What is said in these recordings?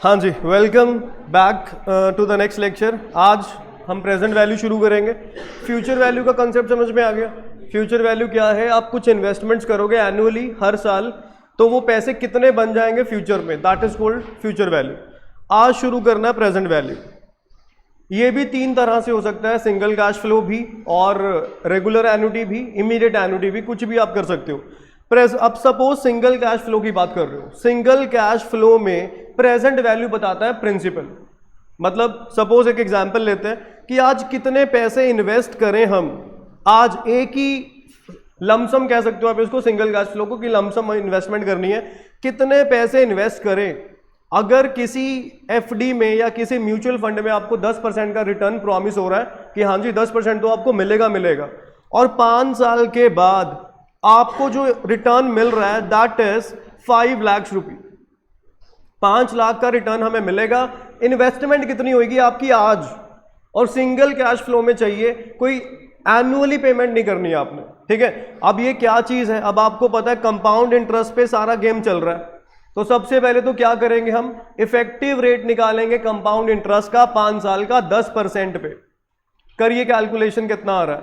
हाँ जी, welcome back to the next lecture. आज हम प्रेजेंट वैल्यू शुरू करेंगे। फ्यूचर वैल्यू का कंसेप्ट समझ में आ गया। फ्यूचर वैल्यू क्या है? आप कुछ इन्वेस्टमेंट्स करोगे एनुअली हर साल, तो वो पैसे कितने बन जाएंगे फ्यूचर में, that is called future value. आज शुरू करना है प्रेजेंट वैल्यू। ये भी तीन तरह से हो सकता है, सिंगल कैश फ्लो भी और रेगुलर एन्युटी भी, इमीडिएट एन्युटी भी, कुछ भी आप कर सकते हो। अब सपोज सिंगल कैश फ्लो की बात कर रहे हो। सिंगल कैश फ्लो में प्रेजेंट वैल्यू बताता है प्रिंसिपल। मतलब सपोज एक एग्जांपल लेते हैं कि आज कितने पैसे इन्वेस्ट करें हम। आज एक ही लमसम कह सकते हो आप इसको, सिंगल कैश फ्लो को, कि लमसम इन्वेस्टमेंट करनी है, कितने पैसे इन्वेस्ट करें। अगर किसी एफडी में या किसी म्यूचुअल फंड में आपको 10% का रिटर्न प्रॉमिस हो रहा है कि हाँ जी 10% तो आपको मिलेगा, और 5 साल के बाद आपको जो रिटर्न मिल रहा है दैट इज 5 लाख रुपए, 5 लाख का रिटर्न हमें मिलेगा। इन्वेस्टमेंट कितनी होगी आपकी आज, और सिंगल कैश फ्लो में चाहिए, कोई एनुअली पेमेंट नहीं करनी है आपने। ठीक है, अब ये क्या चीज है, अब आपको पता है कंपाउंड इंटरेस्ट पे सारा गेम चल रहा है। तो सबसे पहले तो क्या करेंगे, हम इफेक्टिव रेट निकालेंगे कंपाउंड इंटरेस्ट का 5 साल का 10% पे। करिए कैलकुलेशन, कितना आ रहा है?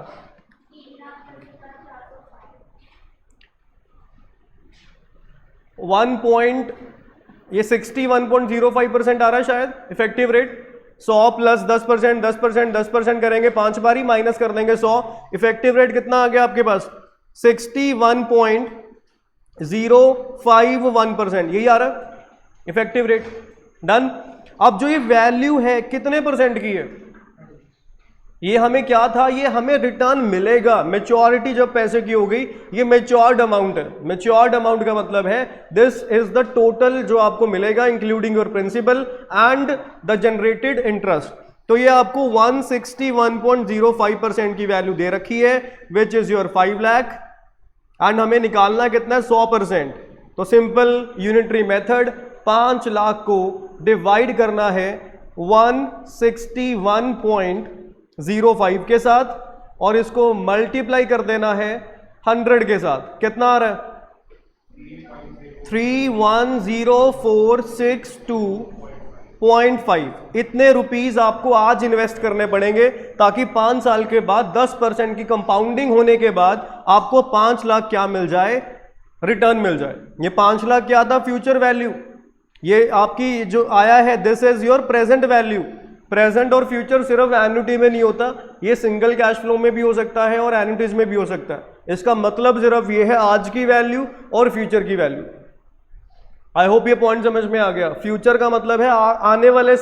61.05% आ रहा है शायद इफेक्टिव रेट। 100 प्लस 10%, 10%, 10% करेंगे 5 बारी, माइनस कर देंगे 100। इफेक्टिव रेट कितना आ गया आपके पास? 61.051%, यही आ रहा है इफेक्टिव रेट। डन। अब जो ये वैल्यू है कितने परसेंट की है? ये हमें क्या था, ये हमें रिटर्न मिलेगा। मेच्योरिटी जब पैसे की हो गई, ये मेच्योर्ड अमाउंट है। मेच्योर्ड अमाउंट का मतलब है दिस इज द टोटल जो आपको मिलेगा including your principal and the generated interest. तो ये आपको 161.05% की वैल्यू दे रखी है, which is your 5 lakh, and हमें निकालना कितना है? 100%। तो सिंपल यूनिटरी मेथड, 5 लाख को डिवाइड करना है 161.05 के साथ, और इसको मल्टीप्लाई कर देना है 100 के साथ। कितना आ रहा है? 310462.5। इतने रुपीस आपको आज इन्वेस्ट करने पड़ेंगे, ताकि 5 साल के बाद 10% की कंपाउंडिंग होने के बाद आपको 5 लाख क्या मिल जाए? रिटर्न मिल जाए। ये 5 लाख क्या था? Future value. ये आपकी जो आया है this is your present value. Present और फ्यूचर सिर्फ एन्युटी में नहीं होता, ये सिंगल कैश फ्लो में भी हो सकता है और एन्युटीज में भी हो सकता है। इसका मतलब सिर्फ ये है आज की वैल्यू और फ्यूचर की वैल्यू। आई होप ये पॉइंट समझ में आ गया। फ्यूचर का मतलब है आने वाले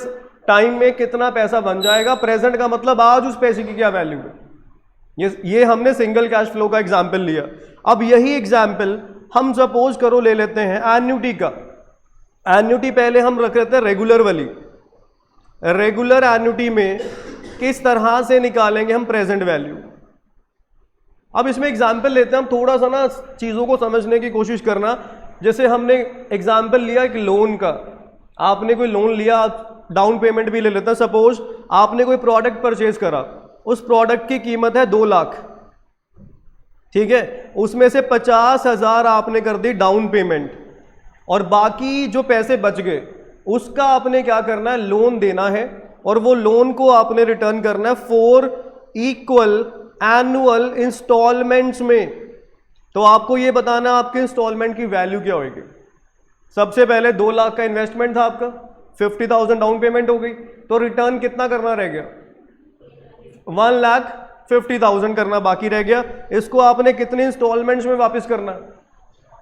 टाइम में कितना पैसा बन जाएगा, प्रेजेंट का मतलब आज उस पैसे की क्या वैल्यू है। ये हमने सिंगल कैश फ्लो का एग्जाम्पल लिया। अब यही एग्जाम्पल हम सपोज करो ले लेते हैं एन्युटी का। एन्युटी पहले हम रख लेते हैं रेगुलर वाली। रेगुलर एन्युटी में किस तरह से निकालेंगे हम प्रेजेंट वैल्यू। अब इसमें एग्जाम्पल लेते हैं हम, थोड़ा सा ना चीजों को समझने की कोशिश करना। जैसे हमने एग्जाम्पल लिया एक लोन का, आपने कोई लोन लिया, डाउन पेमेंट भी ले लेते हैं। सपोज आपने कोई प्रोडक्ट परचेज करा, उस प्रोडक्ट की कीमत है 2 लाख। ठीक है, उसमें से 50,000 आपने कर दी डाउन पेमेंट, और बाकी जो पैसे बच गए उसका आपने क्या करना है? लोन देना है, और वो लोन को आपने रिटर्न करना है 4 इक्वल एनुअल इंस्टॉलमेंट्स में। तो आपको ये बताना आपके इंस्टॉलमेंट की वैल्यू क्या होगी। सबसे पहले 2 लाख का इन्वेस्टमेंट था आपका, 50,000 डाउन पेमेंट हो गई, तो रिटर्न कितना करना रह गया? 1,50,000 करना बाकी रह गया। इसको आपने कितने इंस्टॉलमेंट्स में वापस करना?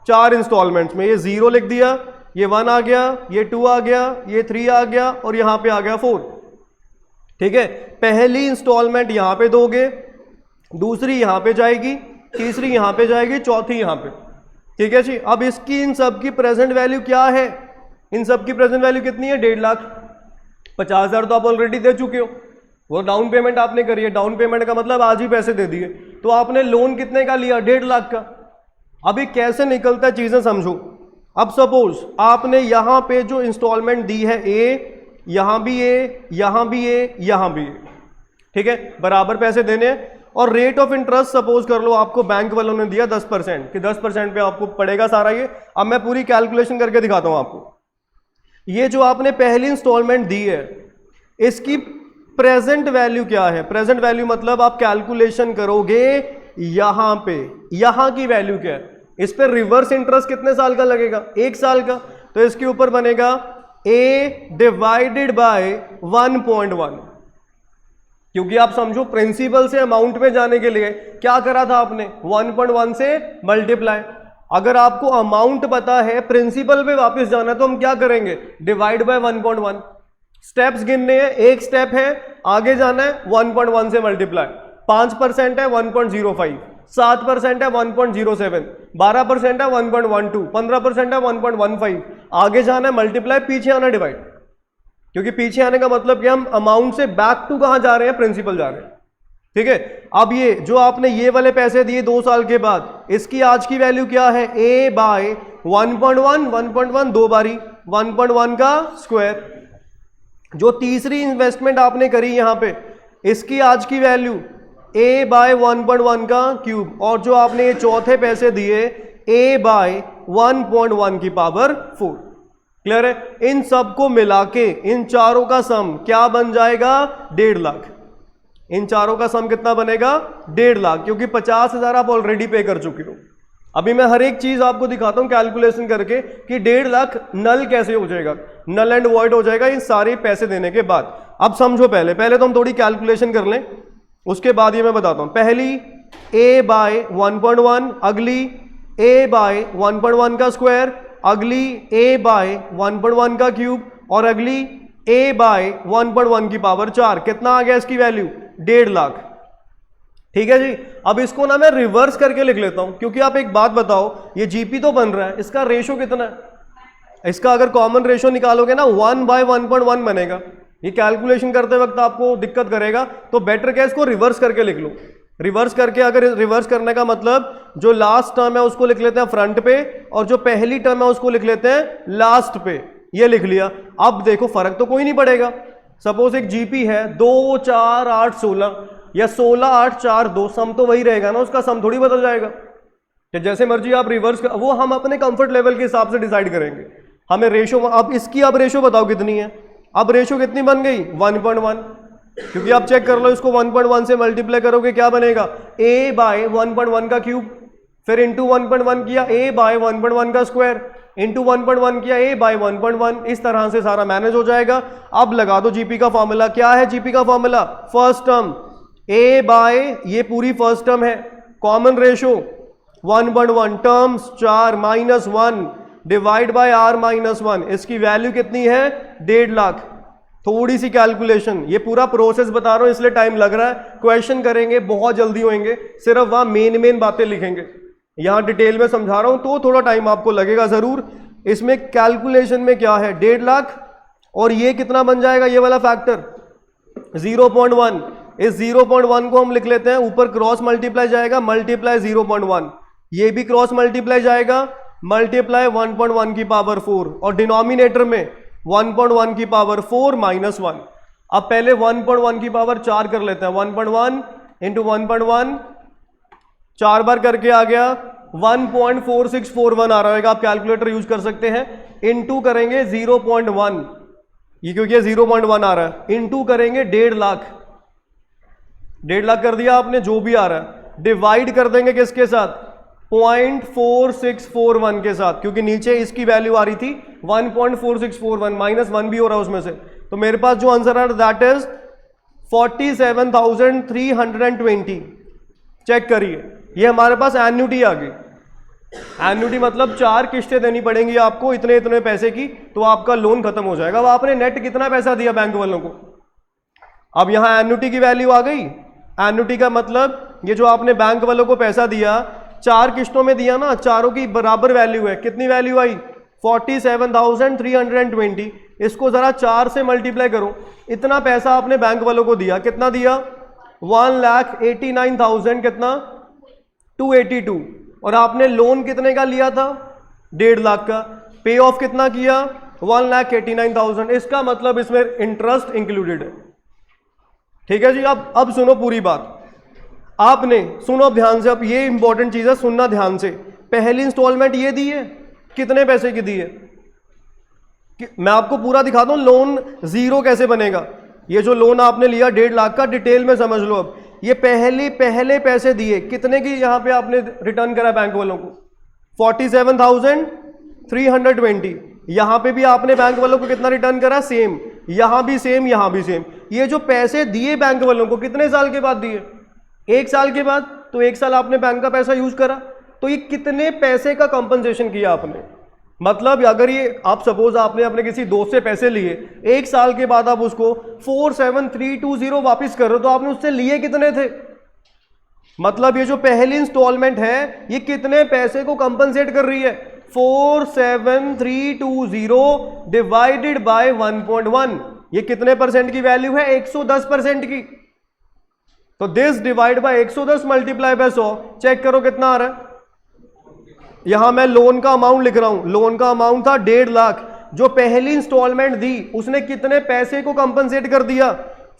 4 इंस्टॉलमेंट्स में। ये 0 लिख दिया, ये 1 आ गया, ये 2 आ गया, ये 3 आ गया, और यहां पे आ गया 4। ठीक है, पहली इंस्टॉलमेंट यहां पे दोगे, दूसरी यहां पे जाएगी, तीसरी यहां पे जाएगी, चौथी यहां पे। ठीक है जी। अब इसकी इन सब की प्रेजेंट वैल्यू क्या है? इन सब की प्रेजेंट वैल्यू कितनी है? 1.5 लाख। 50,000 तो आप ऑलरेडी दे चुके हो, वो डाउन पेमेंट आपने करी है। डाउन पेमेंट का मतलब आज ही पैसे दे दिए। तो आपने लोन कितने का लिया? 1.5 लाख का। अभी कैसे निकलता है चीजें समझो। अब सपोज आपने यहां पे जो इंस्टॉलमेंट दी है ए, यहां भी ए, यहां भी ए, यहां भी ए, ठीक है, बराबर पैसे देने हैं। और रेट ऑफ इंटरेस्ट सपोज कर लो आपको बैंक वालों ने दिया 10%, कि 10% पे आपको पड़ेगा सारा ये। अब मैं पूरी कैलकुलेशन करके दिखाता हूं आपको। ये जो आपने पहली इंस्टॉलमेंट दी है इसकी प्रेजेंट वैल्यू क्या है? प्रेजेंट वैल्यू मतलब आप कैलकुलेशन करोगे यहां पे, यहां की वैल्यू क्या है? इस पे रिवर्स इंटरेस्ट कितने साल का लगेगा? 1 साल का। तो इसके ऊपर बनेगा a डिवाइडेड बाय 1.1, क्योंकि आप समझो प्रिंसिपल से अमाउंट में जाने के लिए क्या करा था आपने? 1.1 से मल्टीप्लाई। अगर आपको अमाउंट पता है, प्रिंसिपल पे वापस जाना है, तो हम क्या करेंगे? Divide by 1.1। स्टेप्स गिनने हैं, एक स्टेप है आगे जाना है 1.1 से मल्टीप्लाई। 5% है 1.05, 7% है 1.07, 12% है 1.12, 15% है 1.15। आगे जाना है मल्टीप्लाई, पीछे आना डिवाइड, क्योंकि पीछे आने का मतलब कि हम अमाउंट से बैक टू कहां जा रहे हैं? प्रिंसिपल जा रहे हैं। ठीक है, अब ये जो आपने ये वाले पैसे दिए 2 साल के बाद, इसकी आज की वैल्यू क्या है? a बाय 1.1, 1.1 दो बारी, 1.1 का स्क्वायर। जो तीसरी इन्वेस्टमेंट आपने करी यहां पे, इसकी आज की वैल्यू a बाय 1.1 का क्यूब, और जो आपने ये चौथे पैसे दिए a बाय 1.1 की पावर 4। क्लियर है? इन सबको मिला के इन चारों का सम क्या बन जाएगा? 1.5 लाख। इन चारों का सम कितना बनेगा? 1.5 लाख, क्योंकि 50,000 आप ऑलरेडी पे कर चुके हो। अभी मैं हर एक चीज आपको दिखाता हूं कैलकुलेशन करके कि 1.5 लाख नल कैसे हो जाएगा, नल एंड वॉइड हो जाएगा इन सारे पैसे देने के बाद। अब समझो, पहले तो हम थोड़ी कैलकुलेशन कर लें, उसके बाद ये मैं बताता हूं। पहली a बाय 1.1, अगली a बाय 1.1 का स्क्वायर, अगली a बाय 1.1 का क्यूब, और अगली a बाय 1.1 की पावर 4। कितना आ गया इसकी वैल्यू? 1.5 लाख। ठीक है जी। अब इसको ना मैं रिवर्स करके लिख लेता हूं, क्योंकि आप एक बात बताओ, ये जीपी तो बन रहा है, इसका रेशो कितना है? इसका अगर कॉमन रेशो निकालोगे ना 1 बाय 1.1 बनेगा। ये कैलकुलेशन करते वक्त आपको दिक्कत करेगा, तो बेटर क्या, इसको रिवर्स करके लिख लो। रिवर्स करके, अगर रिवर्स करने का मतलब जो लास्ट टर्म है उसको लिख लेते हैं फ्रंट पे, और जो पहली टर्म है उसको लिख लेते हैं लास्ट पे। ये लिख लिया। अब देखो फर्क तो कोई नहीं पड़ेगा। सपोज एक जीपी है 2, 4, 8, 16 या 16, 8, 4, 2, सम तो वही रहेगा ना, उसका सम थोड़ी बदल जाएगा। कि जैसे मर्जी आप रिवर्स कर, वो हम अपने कंफर्ट लेवल के हिसाब से डिसाइड करेंगे। हमें रेशो, अब इसकी अब रेशो बताओ कितनी है? अब रेशो कितनी बन गई? 1.1, क्योंकि आप चेक कर लो, इसको 1.1 से मल्टीप्लाई करोगे क्या बनेगा? a बाय 1.1 का क्यूब, फिर इंटू 1.1 किया a बाय 1.1 का स्क्वायर, इंटू 1.1 किया a बाय 1.1। इस तरह से सारा मैनेज हो जाएगा। अब लगा दो जीपी का फॉर्मूला। क्या है जीपी का formula? First term a by, ये पूरी फर्स्ट टर्म है, common ratio 1.1, terms 4 minus 1 divide by r minus 1। इसकी वैल्यू कितनी है? 1.5 लाख। थोड़ी सी कैलकुलेशन, ये पूरा प्रोसेस बता रहा हूं इसलिए टाइम लग रहा है। क्वेश्चन करेंगे बहुत जल्दी होंगे, सिर्फ वहां मेन बातें लिखेंगे। यहां डिटेल में समझा रहा हूं तो थोड़ा टाइम आपको लगेगा जरूर। इसमें कैलकुलेशन में क्या है? 1.5 लाख, और ये कितना बन जाएगा? ये वाला फैक्टर 0.1। इस 0.1 को हम लिख लेते हैं, ऊपर क्रॉस मल्टीप्लाई जाएगा, मल्टीप्लाई 0.1, ये भी क्रॉस मल्टीप्लाई जाएगा, मल्टीप्लाई 1.1 की पावर 4, और डिनोमिनेटर में 1.1 की पावर 4 माइनस 1। अब पहले 1.1 की पावर 4 कर लेते हैं। 1.1 इंटू 1.1 4 बार करके आ गया 1.4641 आ रहा है। आप कैलकुलेटर यूज कर सकते हैं। इंटू करेंगे 0.1, ये क्योंकि 0.1 आ रहा है, इंटू करेंगे 1.5 लाख। 1.5 लाख कर दिया आपने, जो भी आ रहा है। डिवाइड कर देंगे किसके साथ? 0.4641 के साथ, क्योंकि नीचे इसकी वैल्यू आ रही थी 1.4641, माइनस 1 भी हो रहा है उसमें से। तो मेरे पास जो आंसर आ रहा है दैट इज 47,320। चेक करिए, ये हमारे पास एन्युटी आ गई। एन्युटी मतलब 4 किस्तें देनी पड़ेंगी आपको इतने इतने पैसे की, तो आपका लोन खत्म हो जाएगा। अब आपने नेट कितना पैसा दिया बैंक वालों को? अब यहां एन्युटी की वैल्यू आ गई। एन्युटी का मतलब ये जो आपने बैंक वालों को पैसा दिया 4 किस्तों में दिया ना, चारों की बराबर वैल्यू है। कितनी वैल्यू आई? 47,320। इसको जरा 4 से मल्टीप्लाई करो। इतना पैसा आपने बैंक वालों को दिया, कितना दिया? 1,89,000, कितना? 282। और आपने लोन कितने का लिया था? 1.5 लाख का। पे ऑफ कितना किया? 1,89,000। इसका मतलब इसमें इंटरेस्ट इंक्लूडेड है। ठीक है जी। अब सुनो पूरी बात। आपने सुनो अब ध्यान से, अब ये इंपॉर्टेंट चीज है, सुनना ध्यान से। पहली इंस्टॉलमेंट ये दी है, कितने पैसे की दी है? मैं आपको पूरा दिखाता हूं लोन जीरो कैसे बनेगा। ये जो लोन आपने लिया 1.5 लाख का, डिटेल में समझ लो। अब ये पहले पैसे दिए कितने की यहां पे आपने रिटर्न करा बैंक वालों को 47,320। यहां पे भी आपने बैंक वालों को कितना रिटर्न करा, सेम, यहां भी सेम, यहां भी सेम। ये जो पैसे दिए बैंक वालों को कितने साल के बाद दिए, 1 साल के बाद। तो 1 साल आपने बैंक का पैसा यूज करा, तो ये कितने पैसे का कंपनसेशन किया आपने। मतलब अगर ये आप सपोज आपने अपने किसी दोस्त से पैसे लिए, 1 साल के बाद आप उसको 47,320 वापस कर रहे हो, तो आपने उससे लिए कितने थे। मतलब ये जो पहली इंस्टॉलमेंट है ये कितने पैसे को कंपनसेट कर रही है, 47,320 डिवाइडेड बाय 1.1। ये कितने परसेंट की वैल्यू है, 110% की। तो this divide by 110 multiply by 100, check करो कितना आ रहा है। यहां मैं लोन का अमाउंट लिख रहा हूं, लोन का अमाउंट था 1.5 लाख। जो पहली इंस्टॉलमेंट दी उसने कितने पैसे को कंपनसेट कर दिया,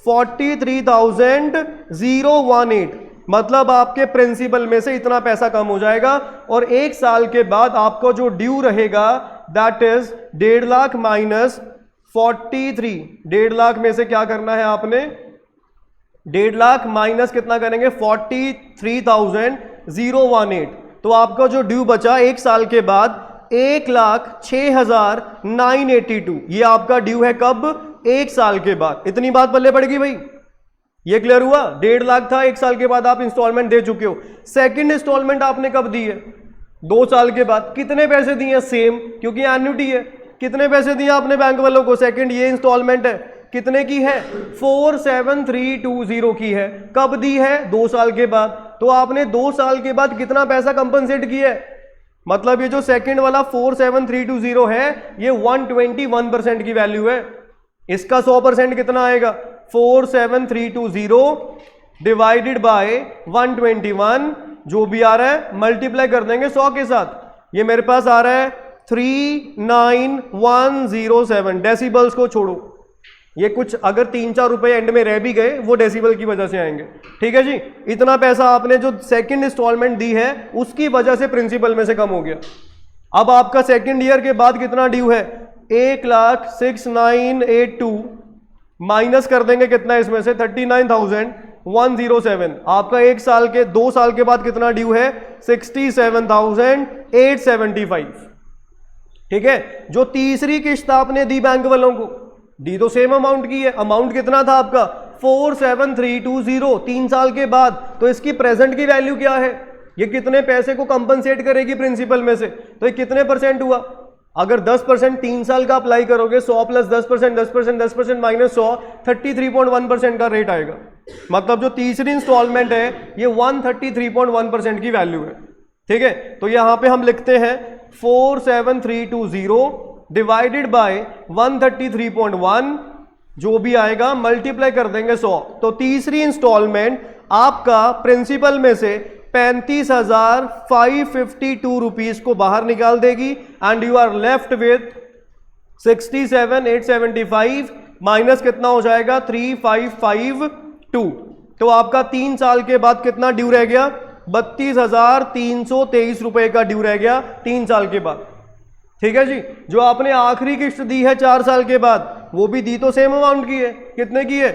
43,018। मतलब आपके प्रिंसिपल में से इतना पैसा कम हो जाएगा, और 1 साल के बाद आपको जो ड्यू रहेगा that is 1.5 lakh minus 43। 1.5 lakh में से क्या करना है आपने, 1.5 लाख माइनस कितना करेंगे, 43,018। तो आपका जो ड्यू बचा 1 साल के बाद 1,06,982। ये आपका ड्यू है कब, 1 साल के बाद। इतनी बात पल्ले पड़ेगी भाई, ये क्लियर हुआ। 1.5 लाख था, 1 साल के बाद आप इंस्टॉलमेंट दे चुके हो। सेकंड इंस्टॉलमेंट आपने कब दी है, 2 साल के बाद। कितने पैसे दिए, सेम, क्योंकि एन्युटी है। कितने पैसे दिए आपने बैंक वालों को, सेकंड ये इंस्टॉलमेंट है, कितने की है, 47,320 की है। कब दी है, 2 साल के बाद। तो आपने 2 साल के बाद कितना पैसा कंपनसेट किया है। मतलब ये जो सेकंड वाला 47,320 है ये 121% की वैल्यू है। इसका 100% कितना आएगा, 47,320 डिवाइडेड बाय 121, जो भी आ रहा है मल्टीप्लाई कर देंगे 100 के साथ। ये मेरे पास आ रहा है 39107। डेसिबल्स को छोड़ो, ये कुछ अगर 3-4 रुपए एंड में रह भी गए वो डेसिबल की वजह से आएंगे। ठीक है जी, इतना पैसा आपने जो सेकंड इंस्टॉलमेंट दी है उसकी वजह से प्रिंसिपल में से कम हो गया। अब आपका सेकंड ईयर के बाद कितना ड्यू है, 1,06,982 माइनस कर देंगे कितना इसमें से, 39,107। आपका 1 साल के 2 साल के बाद कितना ड्यू है, 67,875। ठीक है, जो तीसरी किस्त आपने दी बैंक वालों को, दी तो सेम अमाउंट की है। अमाउंट कितना था आपका, 47,320 3 साल के बाद। तो इसकी प्रेजेंट की वैल्यू क्या है, ये कितने पैसे को कंपनसेट करेगी प्रिंसिपल में से। तो ये कितने परसेंट हुआ, अगर 10% 3 साल का अप्लाई करोगे, 100 प्लस 10%, 10%, 10% माइनस 100, 33.1% का रेट आएगा। मतलब जो तीसरी इंस्टॉलमेंट है ये 133.1% की वैल्यू है। ठीक है, तो यहां पे हम लिखते हैं 47,320 डिवाइडेड बाय 133.1, जो भी आएगा मल्टीप्लाई कर देंगे 100। तो तीसरी इंस्टॉलमेंट आपका प्रिंसिपल में से 35,552 रुपीज को बाहर निकाल देगी, and you are left with 67,875 minus कितना हो जाएगा, 3,552। तो आपका 3 साल के बाद कितना ड्यू रह गया, 32,323 रुपए का ड्यू रह गया 3 साल के बाद। ठीक है जी, जो आपने आखिरी किस्त दी है 4 साल के बाद, वो भी दी तो सेम अमाउंट की है। कितने की है,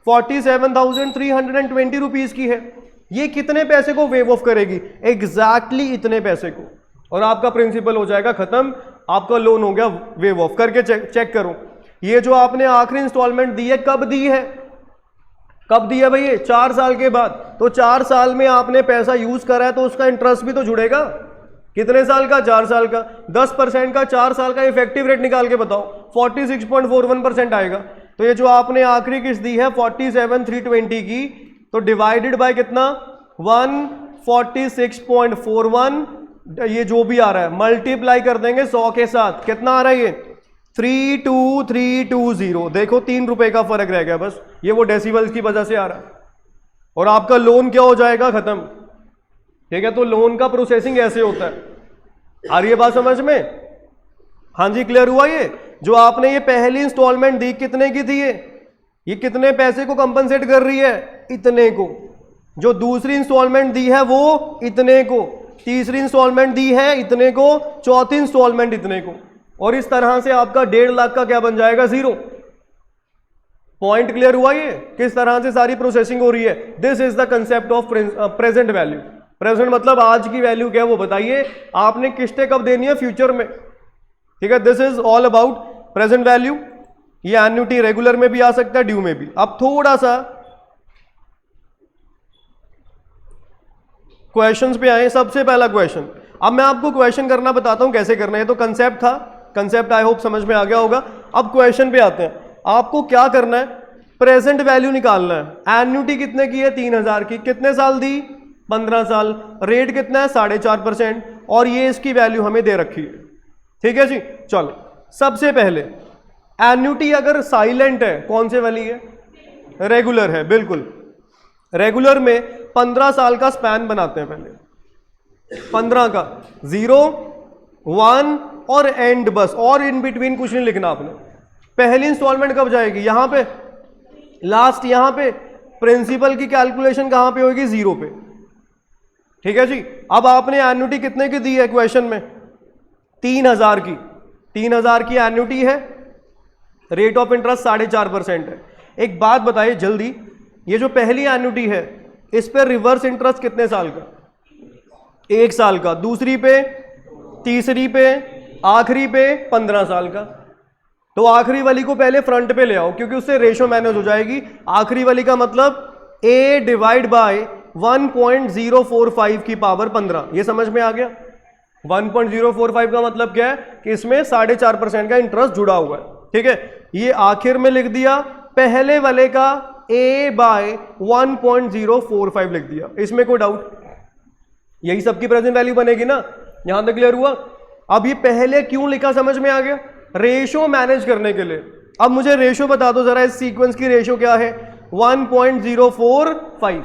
47,320 रुपीज की है। ये कितने पैसे को वेव ऑफ करेगी, एग्जैक्टली इतने पैसे को, और आपका प्रिंसिपल हो जाएगा खत्म, आपका लोन हो गया वेव ऑफ। करके चेक करो, ये जो आपने आखिरी इंस्टॉलमेंट दी है कब दी है, कब दी है भाई, 4 साल के बाद। तो 4 साल में आपने पैसा यूज करा है तो उसका इंटरेस्ट भी तो जुड़ेगा। कितने साल का, 4 साल का। 10% का 4 साल का इफेक्टिव रेट निकाल के बताओ, 46.41% आएगा। तो ये जो आपने आखिरी किस्त दी है 47,320 की, तो डिवाइडेड बाय कितना, 146.41, ये जो भी आ रहा है मल्टीप्लाई कर देंगे 100 के साथ। कितना आ रहा है ये, 32,320। देखो 3 रुपए का फर्क रह गया बस, ये वो डेसिबल्स की वजह से आ रहा है। और आपका लोन क्या हो जाएगा, खत्म। ठीक है, तो लोन का प्रोसेसिंग ऐसे होता है। आ रही है बात समझ में, हाँ जी, क्लियर हुआ। ये जो आपने ये पहली इंस्टॉलमेंट दी कितने की थी, ये कितने पैसे को कंपनसेट कर रही है, इतने को। जो दूसरी इंस्टॉलमेंट दी है वो इतने को, तीसरी इंस्टॉलमेंट दी है इतने को, चौथी इंस्टॉलमेंट इतने को। और इस तरह से आपका 1.5 लाख का क्या बन जाएगा, 0। पॉइंट क्लियर हुआ? ये किस तरह से सारी प्रोसेसिंग हो रही है। This is the concept of present value. Present मतलब आज की वैल्यू क्या है वो बताइए, आपने किस्तें कब देनी है, फ्यूचर में, ठीक है। This is all about present value. ये एन्युटी रेगुलर में भी आ सकता है, ड्यू में भी। अब थोड़ा सा क्वेश्चंस पे आए। सबसे पहला क्वेश्चन, अब मैं आपको क्वेश्चन करना बताता हूं कैसे करना है। तो कंसेप्ट था, कंसेप्ट आई होप समझ में आ गया होगा। अब क्वेश्चन पे आते हैं। आपको क्या करना है, प्रेजेंट वैल्यू निकालना है। एन्युटी कितने की है, 3000 की। कितने साल दी, 15 साल। रेट कितना है, 4.5%। और ये इसकी वैल्यू हमें दे रखी है, ठीक है जी। चलो सबसे पहले एन्युटी अगर साइलेंट है, कौन से वाली है, रेगुलर है, बिल्कुल। रेगुलर में 15 साल का स्पैन बनाते हैं पहले, 15 का 0, 1 और एंड, बस। और इन बिटवीन कुछ नहीं लिखना आपने। पहली इंस्टॉलमेंट कब जाएगी, यहां पे, लास्ट यहां पे। प्रिंसिपल की कैलकुलेशन कहां पे होगी, 0 पे, ठीक है जी। अब आपने एन्युटी कितने की दी है क्वेश्चन में, 3000 की। 3000 की एन्युटी है, रेट ऑफ इंटरेस्ट 4.5% है। एक बात बताइए जल्दी, ये जो पहली एन्युटी है इस पे रिवर्स इंटरेस्ट कितने साल का, 1 साल का। दूसरी पे, तीसरी पे, आखिरी पे 15 साल का। तो आखिरी वाली को पहले फ्रंट पे ले आओ, क्योंकि उससे रेशो मैनेज हो जाएगी। आखिरी वाली का मतलब a डिवाइड बाय 1.045 की पावर 15। ये समझ में आ गया। 1.045 का मतलब क्या है कि इसमें 4.5% का इंटरेस्ट जुड़ा हुआ है, ठीक है। ये आखिर में लिख दिया। पहले वाले का a बाय 1.045 लिख दिया। इसमें कोई डाउट, यही सबकी प्रेजेंट वैल्यू बनेगी ना। यहां तक क्लियर हुआ। अब ये पहले क्यों लिखा समझ में आ गया, रेशो मैनेज करने के लिए। अब मुझे रेशो बता दो जरा, इस सीक्वेंस की रेशो क्या है, 1.045।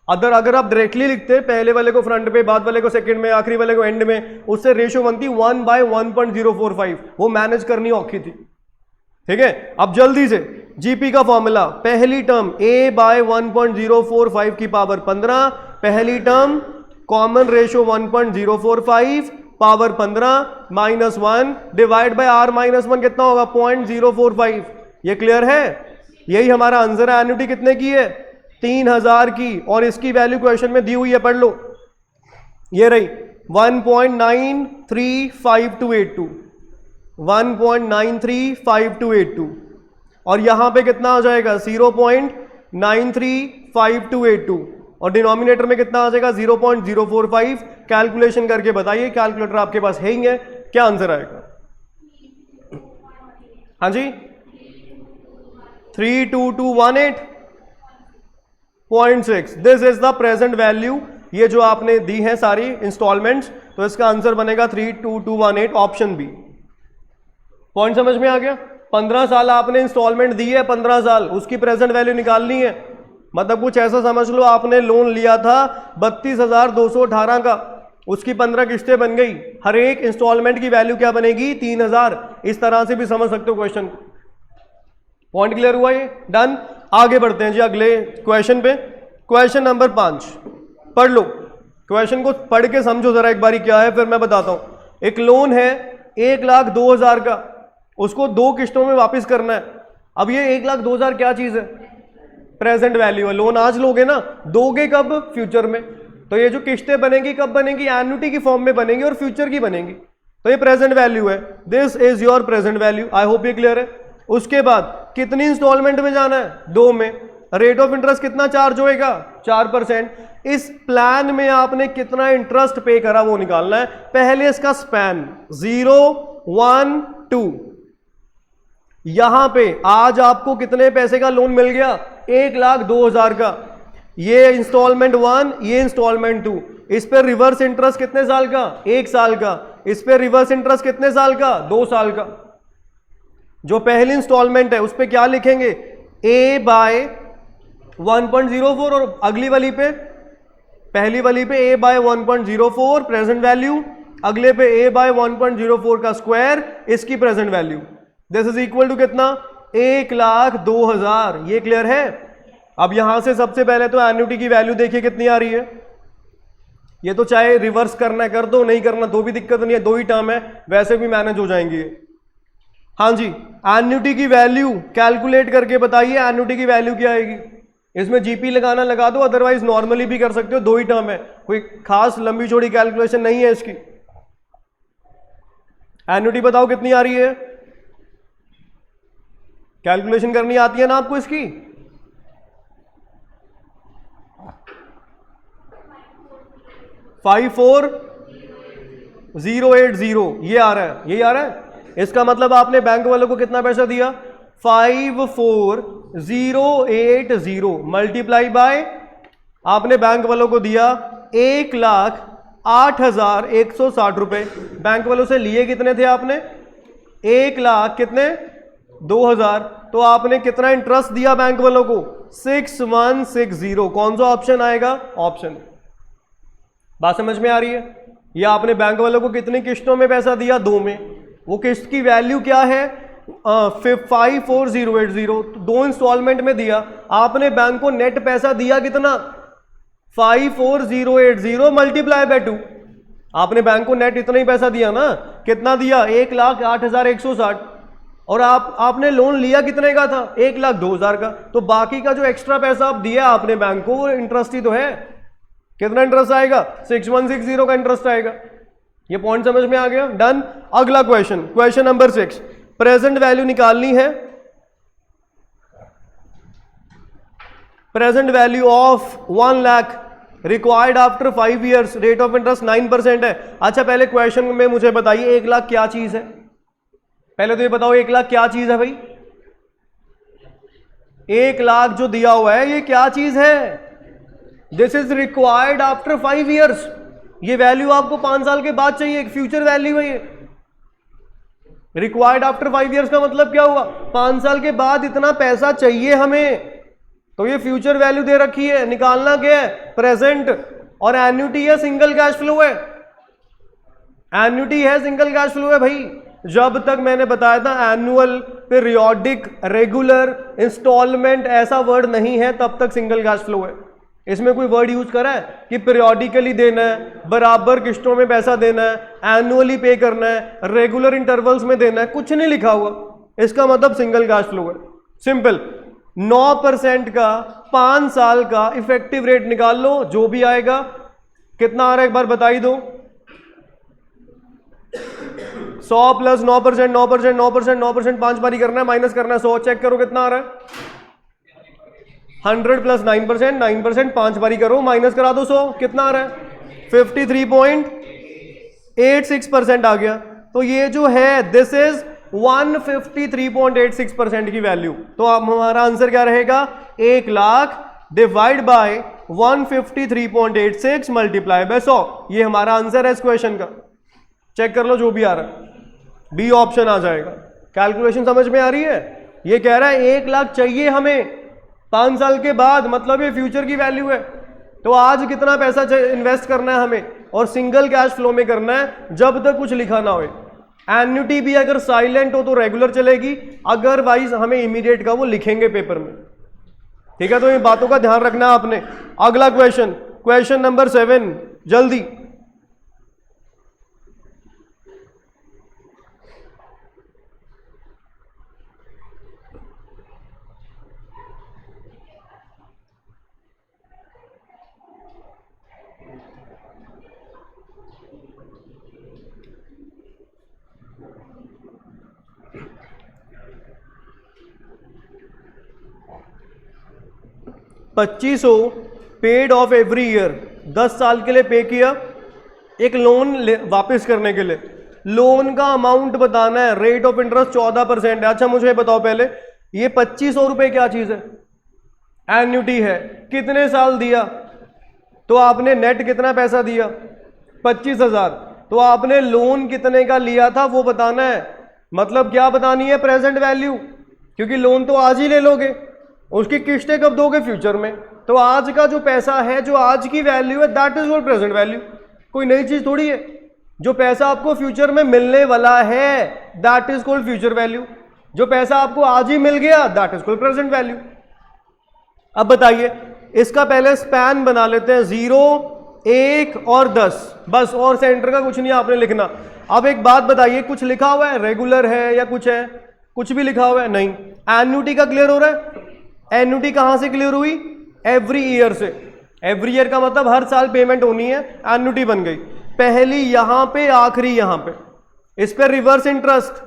अगर आप डायरेक्टली लिखते पहले वाले को फ्रंट पे, बाद वाले को सेकंड में, आखिरी वाले को एंड में, उससे रेशो बनती 1/1.045। वो मैनेज करनी औखी थी, ठीक है। अब जल्दी से जीपी का फॉर्मूला, पहली टर्म a बाय 1.045 की पावर 15, पहली term common ratio 1.045 power 15 -1 divide by r -1 कितना होगा, 0.045। ये क्लियर है, यही हमारा आंसर है। एन्युटी कितने की है, 3000 की। और इसकी वैल्यू क्वेश्चन में दी हुई है, पढ़ लो। ये रही 1.935282, 1.935282। और यहां पे कितना आ जाएगा, 0.935282। और डिनोमिनेटर में कितना आ जाएगा, 0.045। कैलकुलेशन करके बताइए, कैलकुलेटर आपके पास है ही है, क्या आंसर आएगा। हाँ जी, 32218.6। This is the present value. ये जो आपने दी है सारी इंस्टॉलमेंट्स, तो इसका आंसर बनेगा 32218, ऑप्शन बी। पॉइंट समझ में आ गया। 15 साल आपने इंस्टॉलमेंट दी है, 15 साल, उसकी प्रेजेंट वैल्यू निकालनी है। मतलब कुछ ऐसा समझ लो, आपने लोन लिया था 32,218 का, उसकी 15 किस्तें बन गई, हर एक इंस्टॉलमेंट की वैल्यू क्या बनेगी, 3000। इस तरह से भी समझ सकते हो क्वेश्चन। पॉइंट क्लियर हुआ ये, डन। आगे बढ़ते हैं जी अगले क्वेश्चन पे। क्वेश्चन नंबर 5 पढ़ लो। क्वेश्चन को पढ़ के समझो जरा एक बारी क्या है, फिर मैं बताता हूं। एक लोन है 1,02,000 का, उसको 2 किस्तों में वापस करना है। अब ये 1,02,000 क्या चीज है, प्रेजेंट वैल्यू है। लोन आज लोगे ना, दोगे कब, फ्यूचर में। तो ये जो किस्तें बनेंगी कब बनेंगी, एन्युटी की फॉर्म में बनेंगी और फ्यूचर की बनेंगी। तो ये प्रेजेंट वैल्यू है, this is your present value. I hope ये क्लियर है। उसके बाद कितनी इंस्टॉलमेंट में जाना है, 2 में। रेट ऑफ इंटरेस्ट कितना चार्ज होएगा, 4%। इस प्लान में आपने कितना इंटरेस्ट पे करा वो निकालना है। पहले इसका स्पैन 0, 1, 2। यहां पे आज आपको कितने पैसे का लोन मिल गया, 1,02,000 का। ये इंस्टॉलमेंट 1, ये इंस्टॉलमेंट 2। इस पे रिवर्स इंटरेस्ट कितने साल का, 1 साल का। इस पे रिवर्स इंटरेस्ट कितने साल का, 2 साल का। जो पहली इंस्टॉलमेंट है उस पे क्या लिखेंगे, a बाय 1.04। और अगली वाली पे, पहली वाली पे a बाय 1.04 प्रेजेंट वैल्यू, अगले पे a बाय 1.04 का स्क्वायर, इसकी present value. This is equal to कितना, 1,02,000। ये क्लियर है। अब यहां से सबसे पहले तो एन्युटी की वैल्यू देखिए कितनी आ रही है। ये तो चाहे रिवर्स करना है कर दो, नहीं करना तो भी दिक्कत नहीं है, दो ही टर्म है, वैसे भी मैनेज हो जाएंगी। हाँ जी, एन्युटी की वैल्यू कैलकुलेट करके बताइए, एन्युटी की वैल्यू क्या आएगी। इसमें जीपी लगाना लगा दो, अदरवाइज नॉर्मली भी कर सकते हो, दो ही टर्म है, कोई खास लंबी चौड़ी कैलकुलेशन नहीं है इसकी। एन्युटी बताओ कितनी आ रही है, कैलकुलेशन करनी आती है ना आपको इसकी। 54080 ये आ रहा है, यही आ रहा है। इसका मतलब आपने बैंक वालों को कितना पैसा दिया, 54080 मल्टीप्लाई बाय आपने बैंक वालों को दिया 1,08,160 रुपए। बैंक वालों से लिए कितने थे आपने, 1 लाख कितने 2,000, तो आपने कितना इंटरेस्ट दिया बैंक वालों को 6160। कौन सा ऑप्शन आएगा, ऑप्शन। बात समझ में आ रही है। या आपने बैंक वालों को कितनी किस्तों में पैसा दिया, 2 में, वो किस्त की वैल्यू क्या है 54080, तो 2 इंस्टॉलमेंट में दिया आपने बैंक को, नेट पैसा दिया कितना 54080 मल्टीप्लाई बाय 2। आपने बैंक को नेट इतना ही पैसा दिया ना, कितना दिया 1,08,160, और आपने लोन लिया कितने का था 1,02,000 का, तो बाकी का जो एक्स्ट्रा पैसा आप दिया आपने बैंक को वो इंटरेस्ट ही तो है। कितना इंटरेस्ट आएगा 6160 का इंटरेस्ट आएगा। ये पॉइंट समझ में आ गया, डन। अगला question, question number 6, present value निकालनी है। Present value of 1 lakh required after 5 years, rate of interest 9% है। अच्छा पहले क्वेश्चन में मुझे बताइए 1 लाख क्या चीज है, पहले तो ये बताओ 1 लाख क्या चीज है भाई। 1 लाख जो दिया हुआ है ये क्या चीज है, this is required after 5 years. ये वैल्यू आपको 5 साल के बाद चाहिए, एक फ्यूचर वैल्यू है ये। रिक्वायर्ड आफ्टर 5 ईयर्स का मतलब क्या हुआ, 5 साल के बाद इतना पैसा चाहिए हमें, तो ये फ्यूचर वैल्यू दे रखी है, निकालना क्या है प्रेजेंट, और एन्युटी है सिंगल कैश फ्लो है, एन्युटी है सिंगल कैश फ्लो है भाई। जब तक मैंने बताया था एनुअल, पीरियोडिक, रेगुलर, इंस्टॉलमेंट ऐसा वर्ड नहीं है तब तक सिंगल कैश फ्लो है। इसमें कोई वर्ड यूज करा है कि पीरियोडिकली देना है, बराबर किस्तों में पैसा देना है, एनुअली पे करना है, रेगुलर इंटरवल्स में देना है, कुछ नहीं लिखा हुआ। इसका मतलब सिंगल कैश फ्लो है, सिंपल। 9% का 5 साल का इफेक्टिव रेट निकाल लो, जो भी आएगा। कितना आ रहा है एक बार बताई दो, 100 प्लस 9%, 9%, 9%, 9%, 5 बारी करना है, माइनस करना है 100, चेक करो कितना आ रहा है। 100 प्लस 9%, 9%, 5 बारी करो, माइनस करा दो 100, कितना आ रहा है 53.86% आ गया। तो ये जो है दिस इज 153.86% की वैल्यू। तो अब हमारा आंसर क्या रहेगा, 1 lakh divide by 153.86 multiply by 100। ये हमारा आंसर है इस क्वेश्चन का। चेक कर लो जो भी आ रहा है, बी ऑप्शन आ जाएगा। कैलकुलेशन समझ में आ रही है। ये कह रहा है 1 लाख चाहिए हमें 5 साल के बाद, मतलब ये फ्यूचर की वैल्यू है। तो आज कितना पैसा इन्वेस्ट करना है हमें, और सिंगल कैश फ्लो में करना है जब तक कुछ लिखा ना हो। एन्युटी भी अगर साइलेंट हो तो रेगुलर चलेगी, अदरवाइज हमें इमीडिएट का वो लिखेंगे पेपर में, ठीक है। तो इन बातों का ध्यान रखना आपने। अगला क्वेश्चन, क्वेश्चन नंबर 7, जल्दी। $2500 पेड ऑफ एवरी ईयर, 10 साल के लिए पे किया एक लोन वापस करने के लिए। लोन का अमाउंट बताना है, रेट ऑफ इंटरेस्ट 14% है। अच्छा मुझे बताओ पहले, ये 2500 रुपए क्या चीज है, एन्युटी है, कितने साल दिया, तो आपने नेट कितना पैसा दिया 25,000, तो आपने लोन कितने का लिया था वो बताना है। मतलब क्या बतानी है, प्रेजेंट वैल्यू, क्योंकि लोन तो आज ही ले लोगे, उसकी किस्तें कब दोगे, फ्यूचर में। तो आज का जो पैसा है, जो आज की वैल्यू है, that is called present value. कोई नई चीज थोड़ी है। जो पैसा आपको फ्यूचर में मिलने वाला है that is called future value. जो पैसा आपको आज ही मिल गया that is called present value. अब बताइए, इसका पहले स्पैन बना लेते हैं, 0 1 और 10, बस, और सेंटर का कुछ नहीं आपने लिखना। अब एक बात बताइए, कुछ लिखा हुआ है, रेगुलर है या कुछ है? कुछ भी लिखा हुआ है? नहीं। एन्युटी का क्लियर हो रहा है? एन्युटी कहां से क्लियर हुई? एवरी ईयर से। एवरी ईयर का मतलब हर साल पेमेंट होनी है, एन्युटी बन गई। पहली यहां पे, आखिरी यहां पे। इस पे रिवर्स इंटरेस्ट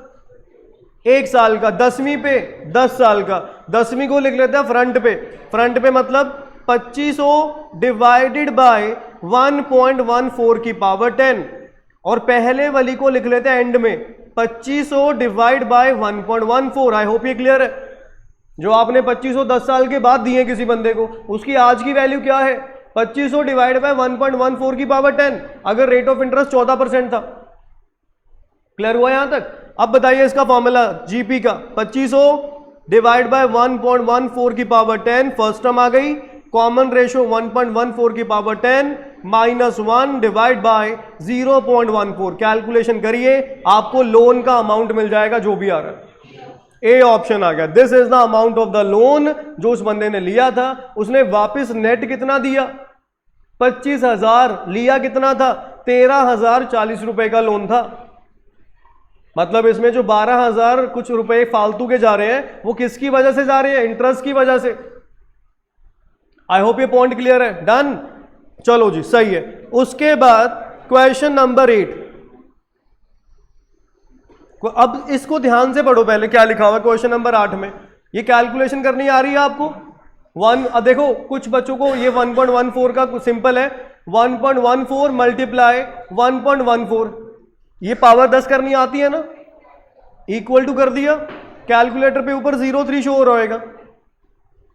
1 साल का, 10वीं पे 10 साल का। 10वीं को लिख लेते हैं फ्रंट पे। फ्रंट पे मतलब 2500 डिवाइडेड बाय 1.14 की पावर 10, और पहले वाली को लिख लेते हैं एंड में 2500 डिवाइड बाय 1.14। आई होप ये क्लियर है। जो आपने 2500 10 साल के बाद दिए किसी बंदे को, उसकी आज की वैल्यू क्या है? 2500 डिवाइड बाय 1.14 की पावर 10, अगर रेट ऑफ इंटरेस्ट 14% था। क्लियर हुआ यहां तक? अब बताइए इसका फॉर्मूला जीपी का, 2500 डिवाइड बाय 1.14 की पावर 10, फर्स्ट टर्म आ गई, कॉमन रेशो 1.14 की पावर 10 -1 डिवाइड बाय 0.14। कैलकुलेशन करिए, आपको लोन का अमाउंट मिल जाएगा जो भी आ रहा है। ए ऑप्शन आ गया। This is the amount of the loan जो उस बंदे ने लिया था। उसने वापस नेट कितना दिया? 25,000। लिया कितना था? 13,040 रुपए का लोन था। मतलब इसमें जो 12,000 कुछ रुपए फालतू के जा रहे हैं, वो किसकी वजह से जा रहे हैं? इंटरेस्ट की वजह से। आई होप ये पॉइंट क्लियर है। डन, चलो जी, सही है। उसके बाद क्वेश्चन नंबर 8। अब इसको ध्यान से पढ़ो, पहले क्या लिखा हुआ है क्वेश्चन नंबर 8 में। ये कैलकुलेशन करनी आ रही है आपको? देखो कुछ बच्चों को ये 1.14 का सिंपल है। 1.14 मल्टीप्लाई 1.14, ये पावर 10 करनी आती है ना, इक्वल टू कर दिया, कैलकुलेटर पे ऊपर 03 शो हो रहेगा।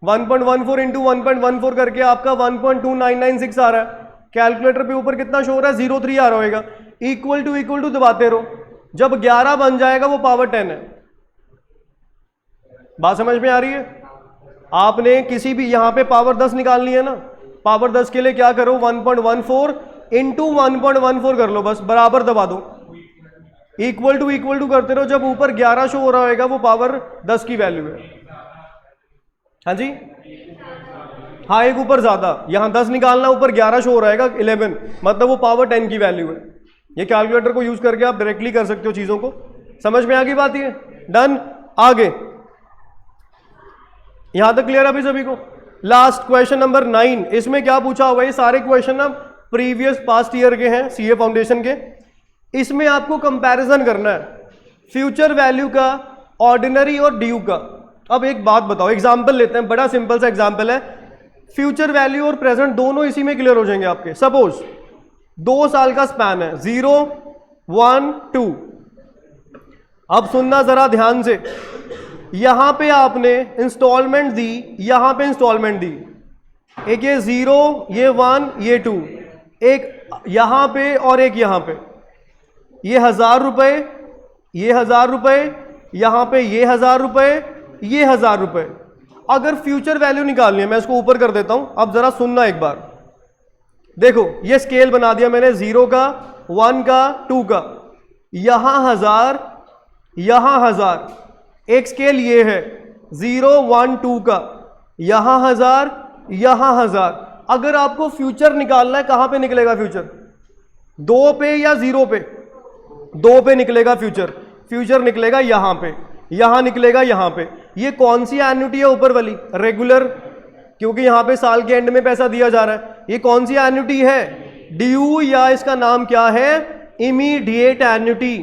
1.14 इंटू 1.14 करके आपका 1.2996 आ रहा है। कैलकुलेटर पे ऊपर कितना शो हो रहा है? 03 आ रहेगा। इक्वल टू दबाते रहो, जब 11 बन जाएगा वो पावर 10 है। बात समझ में आ रही है? आपने किसी भी यहां पे पावर 10 निकालनी है ना, पावर 10 के लिए क्या करो? 1.14 इंटू 1.14 कर लो, बस बराबर दबा दो। इक्वल टू करते रहो, जब ऊपर 11 शो हो रहा होगा वो पावर 10 की वैल्यू है। हाँ जी, हाँ, एक ऊपर ज्यादा, यहां 10 निकालना, ऊपर 11 शो हो रहेगा 11, मतलब वो पावर 10 की वैल्यू है। ये कैलकुलेटर को यूज करके आप डायरेक्टली कर सकते हो चीजों को। समझ में आ गई बात? ये डन। आगे यहां तक क्लियर है अभी सभी को? Last question number 9। इसमें क्या पूछा हुआ है? ये सारे क्वेश्चन ना प्रीवियस पास्ट ईयर के हैं, सीए फाउंडेशन के। इसमें आपको कंपैरिजन करना है फ्यूचर वैल्यू का, ऑर्डिनरी और ड्यू का। अब एक बात बताओ, एग्जाम्पल लेते हैं, बड़ा सिंपल सा एग्जाम्पल है। फ्यूचर वैल्यू और प्रेजेंट दोनों इसी में क्लियर हो जाएंगे आपके। सपोज 2 साल का स्पैन है, 0, 1, 2। अब सुनना जरा ध्यान से, यहां पे आपने इंस्टॉलमेंट दी, यहां पे इंस्टॉलमेंट दी, एक ये 0, ये 1, ये 2, एक यहां पे और एक यहां पे। ये 1000 रुपए, ये 1000 रुपए, यहां पे ये 1000 रुपए, ये 1000 रुपए। अगर फ्यूचर वैल्यू निकालनी है, मैं इसको ऊपर कर देता हूं, अब जरा सुनना एक बार। देखो ये स्केल बना दिया मैंने, 0 का, 1 का, 2 का, यहां 1000, यहां 1000। एक स्केल ये है 0, 1, 2 का, यहां 1000, यहां 1000। अगर आपको फ्यूचर निकालना है, कहां पे निकलेगा फ्यूचर? 2 पे या 0 पे? 2 पे निकलेगा फ्यूचर। फ्यूचर निकलेगा यहां पे, यहां निकलेगा यहां पे। ये कौन सी एन्युटी है ऊपर वाली? रेगुलर, क्योंकि यहां पे साल के एंड में पैसा दिया जा रहा है। ये कौन सी एन्युटी है? ड्यू, या इसका नाम क्या है? Immediate annuity.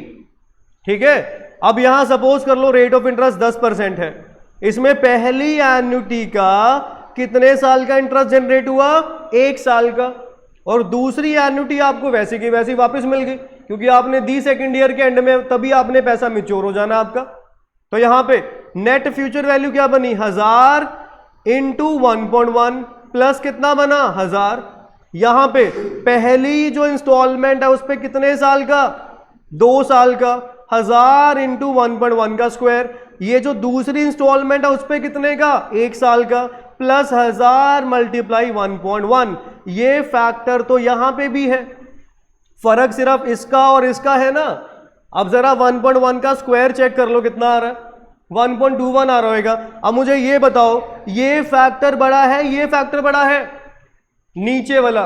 ठीक है। अब यहां सपोज कर लो रेट ऑफ इंटरेस्ट 10% है। इसमें पहली एन्युटी का कितने साल का इंटरेस्ट जनरेट हुआ? 1 साल का। और दूसरी एन्युटी आपको वैसे की वैसी वापस मिल गई, क्योंकि आपने दी सेकेंड ईयर के एंड में, तभी आपने पैसा मिच्योर हो जाना आपका। तो यहां पे नेट फ्यूचर वैल्यू क्या बनी? 1000 इंटू 1.1 प्लस कितना बना? 1000। यहां पे पहली जो इंस्टॉलमेंट है उस पे कितने साल का? 2 साल का। 1000 इंटू 1.1 का स्क्वायर। ये जो दूसरी इंस्टॉलमेंट है उस पे कितने का? 1 साल का, प्लस 1000 मल्टीप्लाई 1.1। ये फैक्टर तो यहां पे भी है, फर्क सिर्फ इसका और इसका है ना। अब जरा 1.1 का स्क्वायर चेक कर लो कितना आ रहा है? 1.21 आ रहा होगा। अब मुझे ये बताओ, ये फैक्टर बड़ा है, ये फैक्टर बड़ा है? नीचे वाला।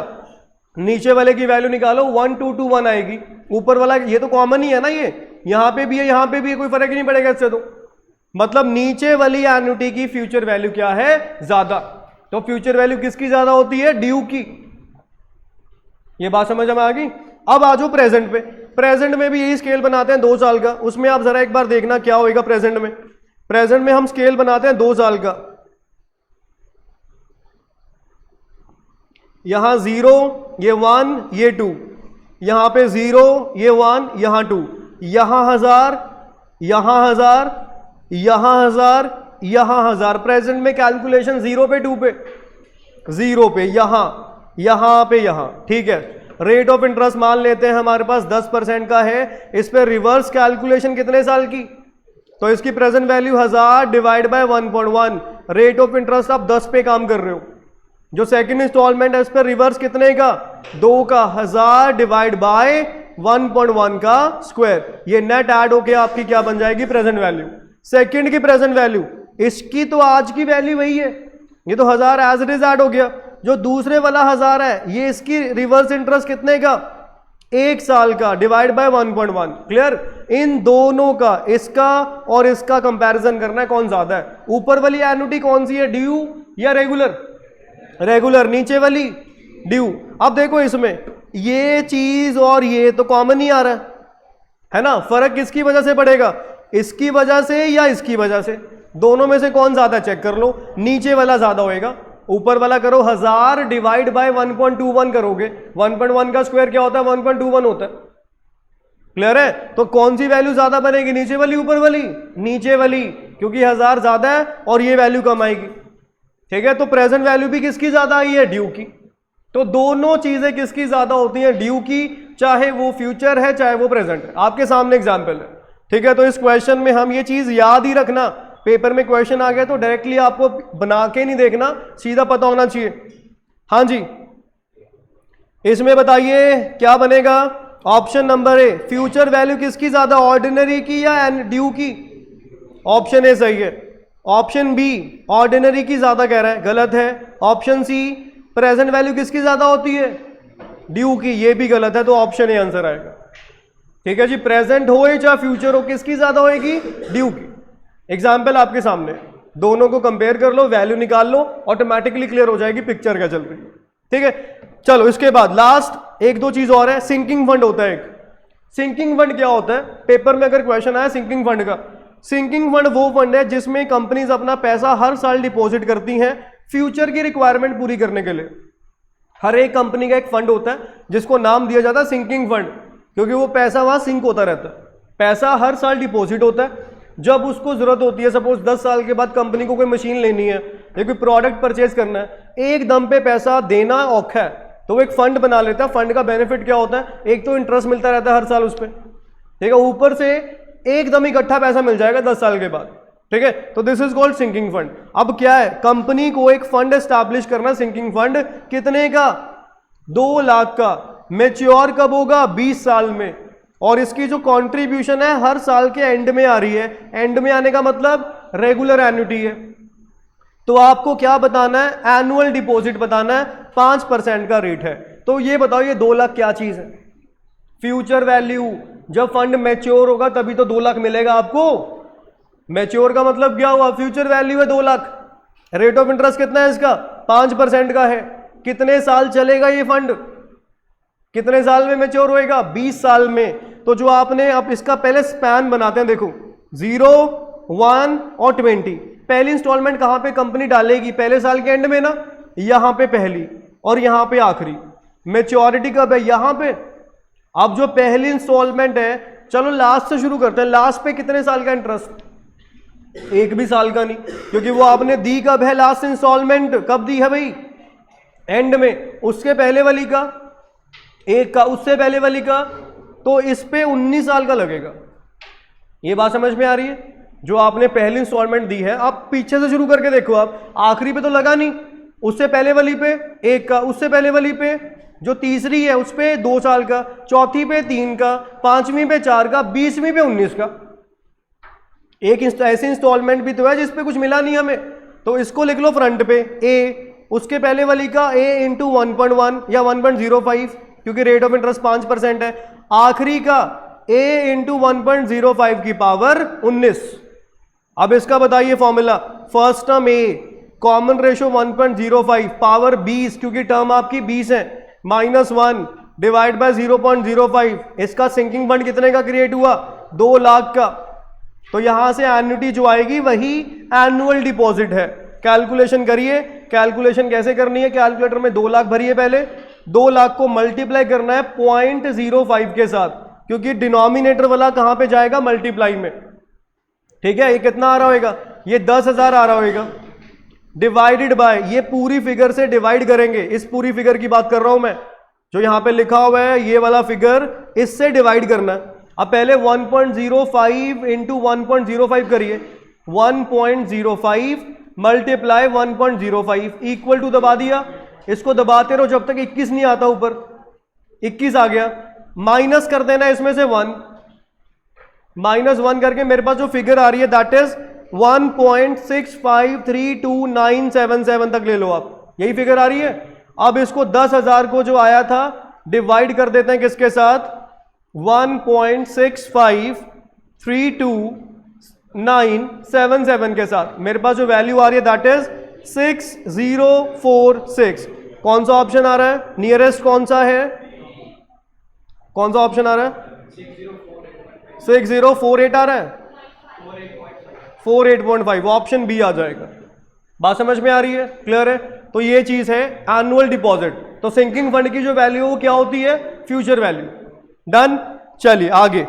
नीचे वाले की वैल्यू निकालो, 1 2 2 1 आएगी। ऊपर वाला ये तो कॉमन ही है ना, ये यहां पे भी है यहां पे भी है, कोई फर्क ही नहीं पड़ेगा इससे। तो मतलब नीचे वाली एन्युटी की फ्यूचर वैल्यू क्या है, ज्यादा। तो फ्यूचर वैल्यू किसकी ज्यादा होती है, ड्यू की। ये बात समझ में आ गई। अब आ जाओ प्रेजेंट पे। प्रेजेंट में भी यही स्केल बनाते हैं 2 साल का। उसमें आप जरा एक बार देखना क्या होएगा प्रेजेंट में। प्रेजेंट में हम स्केल बनाते हैं 2 साल का। यहां 0, ये 1, ये 2, यहां पे 0, ये 1, यहां 2, यहां 1000, यहां 1000, यहां 1000, यहां 1000। प्रेजेंट में कैलकुलेशन 0 पे 2 पे, 0 पे, यहां पे, यहां। ठीक है, रेट ऑफ इंटरेस्ट मान लेते हैं हमारे पास 10% का है। इस पे रिवर्स कैलकुलेशन कितने साल की, तो इसकी present value 1000 divide by 1.1। Rate of interest आप 10 पे काम कर रहे हो। जो सेकंड इंस्टॉलमेंट है इस पर रिवर्स कितने का, 2 का, 1000 डिवाइड बाय 1.1 का स्क्वायर। ये नेट ऐड होके आपकी क्या बन जाएगी, प्रेजेंट वैल्यू। सेकंड की प्रेजेंट वैल्यू, इसकी तो आज की वैल्यू वही है, ये तो 1000 एज इट इज ऐड हो गया। जो दूसरे वाला 1000 है, ये इसकी रिवर्स इंटरेस्ट कितने का, 1 साल का, डिवाइड बाय 1.1। क्लियर। इन दोनों का, इसका और इसका कंपैरिजन करना है कौन ज्यादा है। ऊपर वाली एन्युटी कौन सी है, ड्यू या रेगुलर, रेगुलर। नीचे वाली ड्यू। अब देखो इसमें ये चीज और ये तो कॉमन ही आ रहा है ना। फर्क किसकी वजह से पड़ेगा, इसकी वजह से या इसकी वजह से, दोनों में से कौन ज्यादा चेक कर लो। नीचे वाला ज्यादा होएगा। ऊपर वाला करो 1000 डिवाइड बाय 1.21 करोगे, 1.1 का स्क्वायर क्या होता है, 1.21 होता है। क्लियर है। तो कौन सी वैल्यू ज्यादा बनेगी, नीचे वाली ऊपर वाली, नीचे वाली, क्योंकि 1000 ज्यादा है और ये वैल्यू कम आएगी। ठीक है, तो प्रेजेंट वैल्यू भी किसकी ज्यादा आई है, ड्यू की। तो दोनों चीजें किसकी ज्यादा होती हैं, ड्यू की, चाहे वो फ्यूचर है चाहे वो प्रेजेंट है। आपके सामने एग्जांपल है। ठीक है, तो इस क्वेश्चन में हम ये चीज याद ही रखना, पेपर में क्वेश्चन आ गया तो डायरेक्टली आपको बना के नहीं देखना, सीधा पता होना चाहिए। हाँ जी, इसमें बताइए क्या बनेगा। Option number A, future value किसकी ज्यादा, ऑर्डिनरी की या ड्यू की। ऑप्शन ए सही है। ऑप्शन बी, ऑर्डिनरी की ज्यादा कह रहा है, गलत है। ऑप्शन सी, प्रेजेंट वैल्यू किसकी ज्यादा होती है, ड्यू की, ये भी गलत है। तो ऑप्शन ए आंसर आएगा। ठीक है जी, प्रेजेंट हो या फ्यूचर हो, किसकी ज्यादा होएगी, ड्यू की। एग्जाम्पल आपके सामने, दोनों को कंपेयर कर लो, वैल्यू निकाल लो, ऑटोमेटिकली क्लियर हो जाएगी पिक्चर क्या चल रही है। ठीक है, चलो इसके बाद लास्ट 1-2 चीज और है। सिंकिंग फंड होता है एक। सिंकिंग फंड क्या होता है, पेपर में अगर क्वेश्चन आया सिंकिंग फंड का। सिंकिंग फंड वो फंड है जिसमें कंपनीज अपना पैसा हर साल डिपॉजिट करती हैं फ्यूचर की रिक्वायरमेंट पूरी करने के लिए। हर एक कंपनी का एक फंड होता है जिसको नाम दिया जाता है सिंकिंग फंड, क्योंकि वो पैसा वहां सिंक होता रहता है। पैसा हर साल डिपॉजिट होता है, जब उसको जरूरत होती है, सपोज 10 साल के बाद कंपनी को कोई मशीन लेनी है या कोई प्रोडक्ट परचेज करना है, एक दम पे पैसा देना औखा है, तो वो एक फंड बना लेता है। फंड का बेनिफिट क्या होता है, एक तो इंटरेस्ट मिलता रहता है हर साल उस पर, ठीक है, ऊपर से एकदम इकट्ठा पैसा मिल जाएगा 10 साल के बाद। ठीक है, तो this is called sinking fund. अब क्या है, कंपनी को एक फंड एस्टैब्लिश करना, सिंकिंग फंड कितने का, 2 लाख का। मैच्योर कब होगा, 20 साल में। और इसकी जो कंट्रीब्यूशन है हर साल के एंड में आ रही है। एंड में आने का मतलब रेगुलर एन्युटी है। तो आपको क्या बताना है, एनुअल डिपॉजिट बताना है, 5% का रेट है। तो ये बताओ ये 2 लाख क्या चीज है, फ्यूचर वैल्यू। जब फंड मैच्योर होगा तभी तो 2 लाख मिलेगा आपको। मैच्योर का मतलब क्या हुआ, फ्यूचर वैल्यू है 2 लाख। रेट ऑफ इंटरेस्ट कितना है इसका, 5% का है। कितने साल चलेगा ये फंड, कितने साल में मैच्योर होएगा, 20 साल में। तो जो आपने, अब इसका पहले स्पैन बनाते हैं, देखो 0, 1 और 20। पहली इंस्टॉलमेंट कहां पे कंपनी डालेगी, पहले साल के एंड में ना, यहां पे पहली और यहां पे आखिरी। मैच्योरिटी कब है, यहां पे। अब जो पहली इंस्टॉलमेंट है, चलो लास्ट से शुरू करते हैं। लास्ट पे कितने साल का इंटरेस्ट, 1 भी साल का नहीं, क्योंकि वो आपने दी कब है, लास्ट इंस्टॉलमेंट कब दी है भाई, एंड में। उसके पहले वाली का 1 का, उससे पहले वाली का, तो इस पे 19 साल का लगेगा। ये बात समझ में आ रही है। जो आपने पहली इंस्टॉलमेंट दी है, आप पीछे से शुरू करके देखो, आप आखिरी पे तो लगा नहीं, उससे पहले वाली पे 1 का, उससे पहले वाली पे जो तीसरी है उस पे 2 साल का, चौथी पे 3 का, 5वीं पे 4 का, 20वीं पे 19 का। एक ऐसी इंस्टॉलमेंट भी तो है जिस पे कुछ मिला नहीं हमें, तो इसको लिख लो फ्रंट पे A, उसके पहले वाली का a इंटू 1.1 या 1.05 क्योंकि रेट ऑफ इंटरेस्ट 5% है, आखिरी का a इंटू 1.05 की पावर 19। अब इसका बताइए formula, first term a common ratio 1.05 power 20 क्योंकि टर्म आपकी 20 है, -1 डिवाइड बाय 0.05। इसका सिंकिंग फंड कितने का क्रिएट हुआ? 2 लाख का। तो यहां से एन्युटी जो आएगी वही एनुअल डिपॉजिट है। कैलकुलेशन करिए, कैलकुलेशन कैसे करनी है, कैलकुलेटर में 2 लाख भरिए, पहले 2 लाख को मल्टीप्लाई करना है 0.05 के साथ क्योंकि डिनोमिनेटर वाला कहां पे जाएगा? मल्टीप्लाई में। ठीक है, ये कितना आ रहा होगा? ये 10,000 आ रहा होगा, डिवाइडेड बाय ये पूरी फिगर से डिवाइड करेंगे। इस पूरी फिगर की बात कर रहा हूं मैं, जो यहां पे लिखा हुआ है ये वाला फिगर, इससे डिवाइड करना है। अब पहले 1.05 इंटू 1.05 करिए, 1.05 मल्टीप्लाई 1.05 इक्वल टू दबा दिया, इसको दबाते रहो जब तक 21 नहीं आता ऊपर। 21 आ गया, माइनस कर देना इसमें से 1, -1 करके मेरे पास जो फिगर आ रही है दैट इज 1.65329777 तक ले लो आप, यही फिगर आ रही है। अब इसको 10,000 को जो आया था डिवाइड कर देते हैं किसके साथ? 1.65329777 के साथ। मेरे पास जो वैल्यू आ रही है दैट इज 6046। कौन सा ऑप्शन आ रहा है? नियरेस्ट कौन सा है? कौन सा ऑप्शन आ रहा है? 6048 आ रहा है, 48.5 ऑप्शन बी आ जाएगा। बात समझ में आ रही है? क्लियर है? तो ये चीज है एनुअल डिपॉजिट। तो सिंकिंग फंड की जो वैल्यू वो क्या होती है? Future value. डन। चलिए आगे,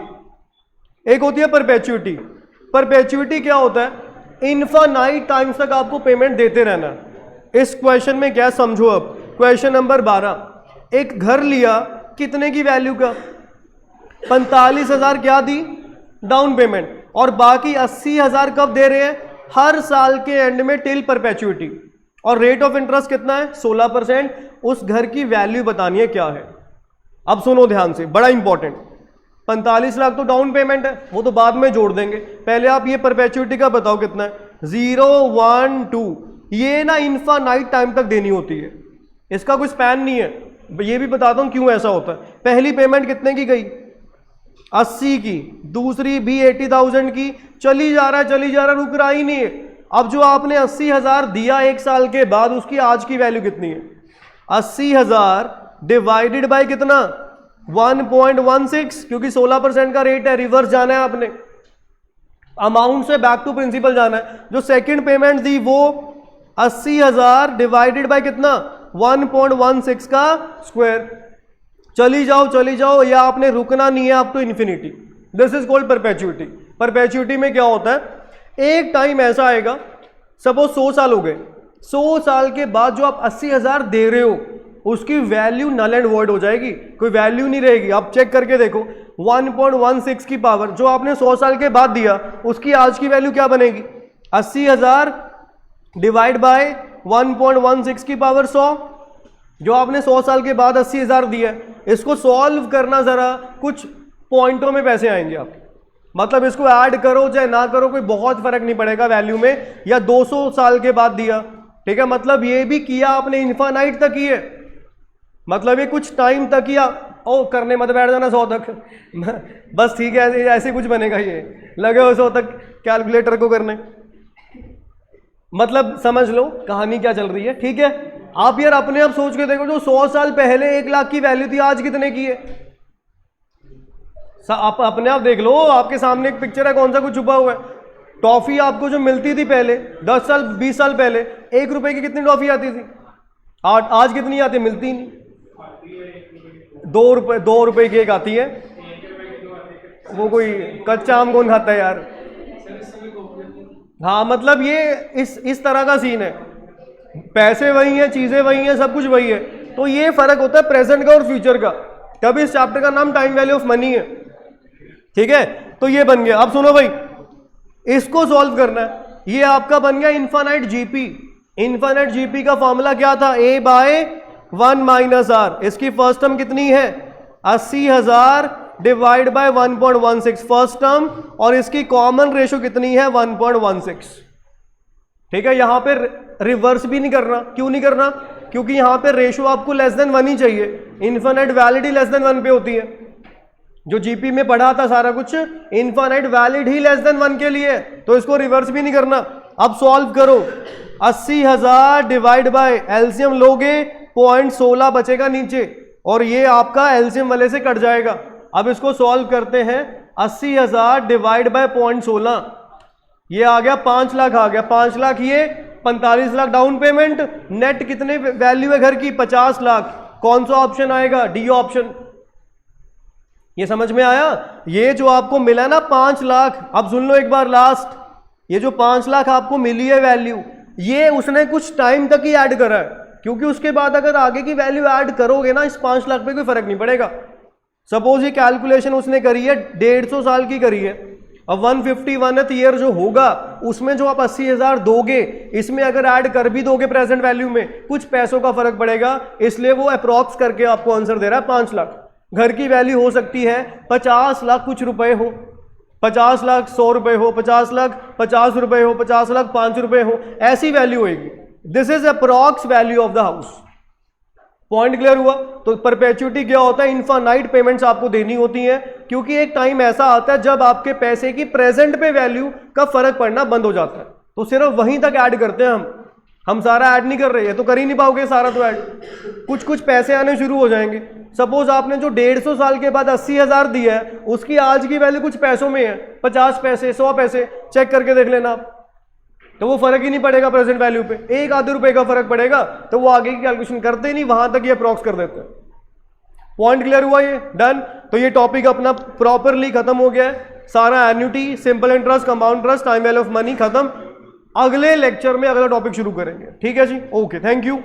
एक होती है परपेचुइटी। परपेचुइटी क्या होता है? इनफाइनाइट टाइम्स तक आपको पेमेंट देते रहना। इस क्वेश्चन में क्या समझो, अब क्वेश्चन नंबर 12, एक घर लिया, कितने की वैल्यू का? 45,000 क्या दी? डाउन पेमेंट, और बाकी 80,000 कब दे रहे हैं? हर साल के एंड में टिल परपेचुइटी। और रेट ऑफ इंटरेस्ट कितना है? 16%। उस घर की वैल्यू बतानी है क्या है। अब सुनो ध्यान से, बड़ा इंपॉर्टेंट। 45 लाख तो डाउन पेमेंट है, वो तो बाद में जोड़ देंगे, पहले आप ये परपेचुइटी का बताओ कितना है? 0, 1, 2। ये ना इनफाइनाइट टाइम तक देनी होती है, इसका कोई स्पैन नहीं है। ये भी बताता हूं क्यों ऐसा होता है। पहली पेमेंट कितने की गई? 80 की, दूसरी भी 80,000 की, चली जा रहा है, रुक रहा ही नहीं है। अब जो आपने 80,000 दिया 1 साल के बाद, उसकी आज की वैल्यू कितनी है? 80,000 डिवाइडेड बाय कितना? 1.16, क्योंकि 16% का रेट है, रिवर्स जाना है आपने, अमाउंट से बैक टू प्रिंसिपल जाना है। जो सेकंड पेमेंट दी वो 80,000 डिवाइडेड बाय कितना? 1.16 का स्क्वायर। चली जाओ, या आपने रुकना नहीं है up to infinity. This is called perpetuity. Perpetuity में क्या होता है? एक टाइम ऐसा आएगा, सपोज 100 साल हो गए, 100 साल के बाद जो आप 80,000 दे रहे हो उसकी वैल्यू नल एंड वॉइड हो जाएगी, कोई वैल्यू नहीं रहेगी। आप चेक करके देखो, 1.16 की पावर जो आपने 100 साल के बाद दिया, उसकी आज की वैल्यू क्या बनेगी? 80,000 डिवाइड बाय 1.16 की पावर 100। जो आपने 100 साल के बाद 80,000 दिया, इसको सॉल्व करना जरा, कुछ पॉइंटों में पैसे आएंगे आपके। मतलब इसको ऐड करो चाहे ना करो, कोई बहुत फर्क नहीं पड़ेगा वैल्यू में। या 200 साल के बाद दिया, ठीक है, मतलब ये भी किया आपने इनफाइनाइट तक ही है, मतलब ये कुछ टाइम तक किया। ओ करने मत बैठ जाना 100 तक बस, ठीक है, ऐसे कुछ बनेगा। ये लगे हो 100 तक कैलकुलेटर को करने, मतलब समझ लो कहानी क्या चल रही है। ठीक है, आप यार अपने आप सोच के देखो, जो 100 साल पहले 1 लाख की वैल्यू थी, आज कितने की है? आप अपने आप देख लो, आपके सामने एक पिक्चर है, कौन सा कुछ छुपा हुआ है? टॉफी आपको जो मिलती थी पहले 10 साल 20 साल पहले, 1 रुपए की कितनी टॉफी आती थी? आज कितनी आती? मिलती नहीं। 2 रुपए की एक आती है, वो कोई कच्चा आम कौन खाता है यार? हाँ, मतलब ये इस तरह का सीन है। पैसे वही हैं, चीजें वही हैं, सब कुछ वही है। तो ये फर्क होता है प्रेजेंट का और फ्यूचर का। तभी इस चैप्टर का नाम टाइम वैल्यू ऑफ मनी है। ठीक है, तो ये बन गया। अब सुनो भाई, इसको सॉल्व करना है। ये आपका बन गया इनफाइनाइट जीपी। इनफाइनाइट जीपी का फॉर्मूला क्या था? a बाय 1 माइनस आर। इसकी फर्स्ट टर्म कितनी है? 80,000 डिवाइड बाय 1.16 फर्स्ट टर्म, और इसकी कॉमन रेशो कितनी है? 1.16। ठीक है, यहां पे रिवर्स भी नहीं करना। क्यों नहीं करना? क्योंकि यहां पे रेशो आपको लेस देन 1 ही चाहिए, इन्फिनिट वैलिड ही लेस देन 1 पे होती है। जो जीपी में पढ़ा था सारा कुछ, इन्फिनिट वैलिड ही लेस देन 1 के लिए, तो इसको रिवर्स भी नहीं करना। अब सॉल्व करो, 80,000 डिवाइड बाय एलसीएम लोगे 0.16 बचेगा नीचे, और ये आपका एलसीएम वाले से कट जाएगा। अब इसको सॉल्व करते हैं, 80,000 डिवाइड बाय 0.16, ये आ गया 5 लाख आ गया। 5 लाख ये, 45 लाख डाउन पेमेंट, नेट कितने वैल्यू है घर की? 50 लाख। कौन सा ऑप्शन आएगा? D option. ये समझ में आया? ये जो आपको मिला ना 5 लाख, अब सुन लो एक बार लास्ट, ये जो 5 लाख आपको मिली है वैल्यू, ये उसने कुछ टाइम तक ही ऐड करा है, क्योंकि उसके बाद अगर आगे की वैल्यू ऐड करोगे ना इस 5 लाख पे कोई फर्क नहीं पड़ेगा। सपोज ये कैलकुलेशन उसने करी है 150 साल की करी है, अब 151th ईयर जो होगा उसमें जो आप 80,000 दोगे, इसमें अगर ऐड कर भी दोगे प्रेजेंट वैल्यू में, कुछ पैसों का फर्क पड़ेगा, इसलिए वो अप्रॉक्स करके आपको आंसर दे रहा है 5 लाख। घर की वैल्यू हो सकती है 50 लाख कुछ रुपए हो, 50 लाख 100 रुपए हो, 50 लाख 50 रुपए हो, 50 लाख 5 रुपए हो, ऐसी वैल्यू होगी। This is approx value of the house. Point clear हुआ? तो परपेचुइटी क्या होता है? इनफाइनाइट पेमेंट्स आपको देनी होती हैं, क्योंकि एक टाइम ऐसा आता है जब आपके पैसे की प्रेजेंट पे वैल्यू का फर्क पड़ना बंद हो जाता है, तो सिर्फ वहीं तक ऐड करते हैं हम सारा ऐड नहीं कर रहे हैं, तो कर ही नहीं पाओगे सारा, तो ऐड कुछ कुछ पैसे आने शुरू हो जाएंगे। सपोज आपने जो 150 साल के बाद 80,000 दिया है, उसकी आज की वैल्यू कुछ पैसों में है, 50 पैसे 100 पैसे, चेक करके देख लेना आप, तो वो फर्क ही नहीं पड़ेगा प्रेजेंट वैल्यू पे, 1-आधे रुपए का फर्क पड़ेगा, तो वो आगे की कैलकुलेशन करते ही नहीं, वहां तक ये अप्रॉक्स कर देते हैं। पॉइंट क्लियर हुआ? ये डन। तो ये टॉपिक अपना प्रॉपरली खत्म हो गया है सारा, annuity, simple interest, compound interest, time value of money खत्म। अगले लेक्चर में अगला टॉपिक शुरू करेंगे, ठीक है जी? Okay, thank you.